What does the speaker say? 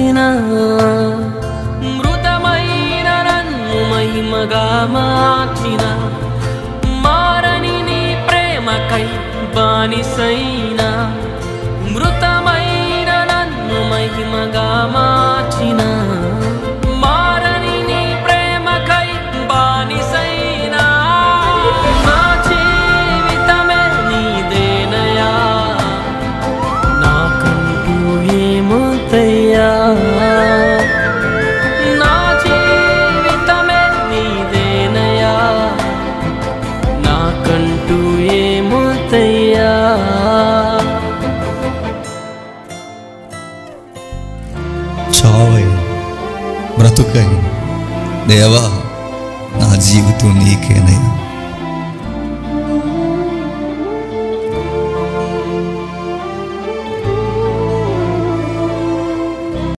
బ్రతికిన మృతమైన నన్ను మహిమగా మార్చిన మారని నీ ప్రేమకై బానిసైన మృతమైన నన్ను మహిమగా మార్చిన మారని నీ ప్రేమకై బానిసైన నా జీవితమే నీదేనయా నాకంటూ ఏమవుతయ్యా నా జీవితమే నీదేనయా నాకంటూ ఏమవుతయ్యా చావై బ్రతుకై దేవా నా జీవితం నీకేనయ్యా